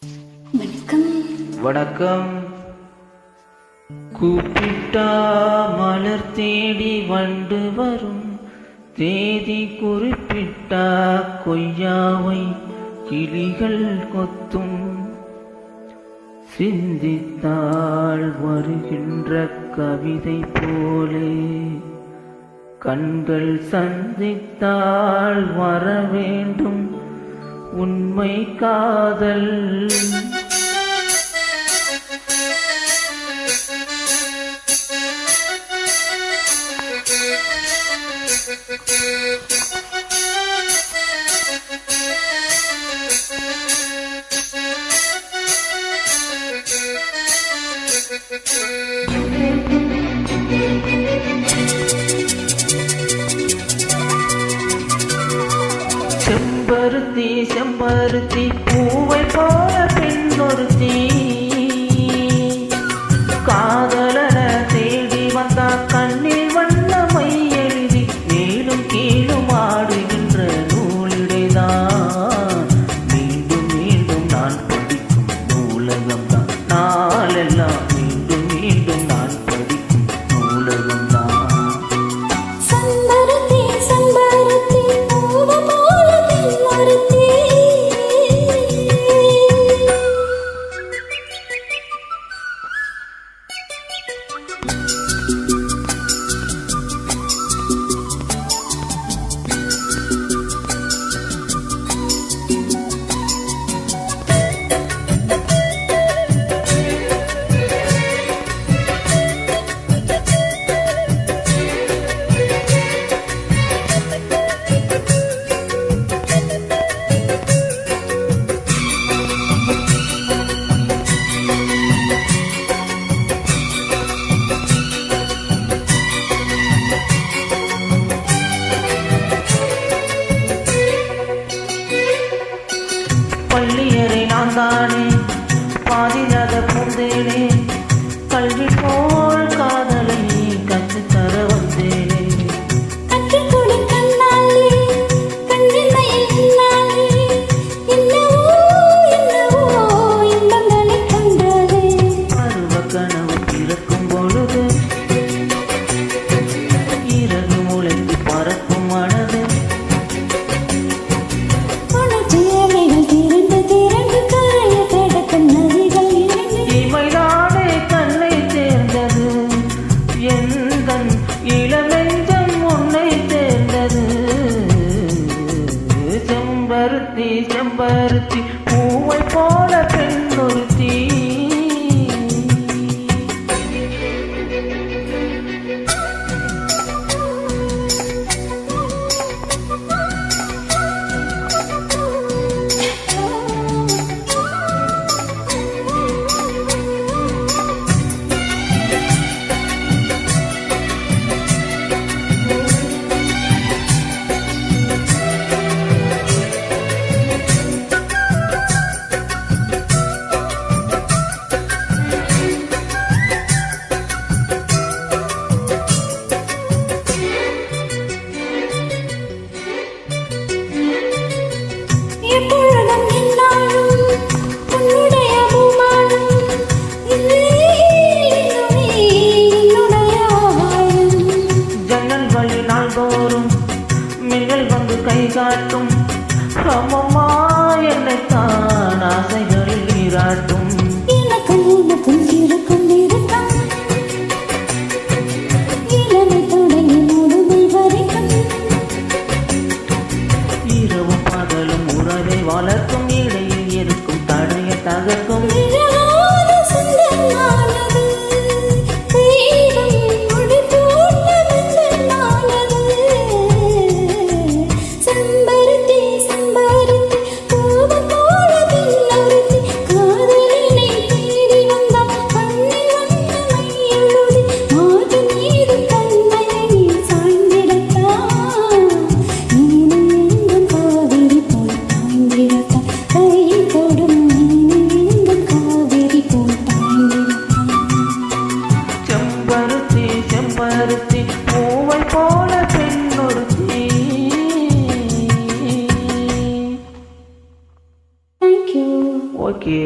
வணக்கம். வணக்கம். கூப்பிட்டா மலர் தேடி வண்டு வரும், தேதி குறிப்பிட்டா கொய்யாவை கிளிகள் கொத்தும். சிந்தித்தாள் வருகின்ற கவிதை போலே, கண்கள் சந்தித்தால் வர வேண்டும் உண்மை காதல். செம்பருத்தி செம்பருத்தி பூவை போல பெண்ணொருத்தி, காதலன தேடி வந்தா கண்ணில் வண்ணமை எழுதி மேலும் கீழும் ஆடுகின்ற நூலிடைதான். மீண்டும் மீண்டும் நான் படிக்கும் நூலகம்தான், நாளெல்லாம் மீண்டும் மீண்டும் நான் படிக்கும் நூலகம்தான். பள்ளியறை நான் தானே பாதியாக பூந்தேனே, கல்வி போல் காதலை கற்றுத்தர வந்தேனே. பருவ கனவு பிறக்கும் பொழுது இறகு முளைத்து பறக்கும் மனது, செம்பருத்தி செம்பருத்தி பூவை போல பெண்ணொருத்தி. நாள்தோறும் மின்னல் வந்து கை காட்டும், அம்மம்மா என்னைத்தான் ஆசைகளில் நீராட்டும். இரவும் பகலும் உறவை வளர்க்கும், இடையில் இருக்கும் தடையை தகர்க்கும். கை தொடும் ஓகே.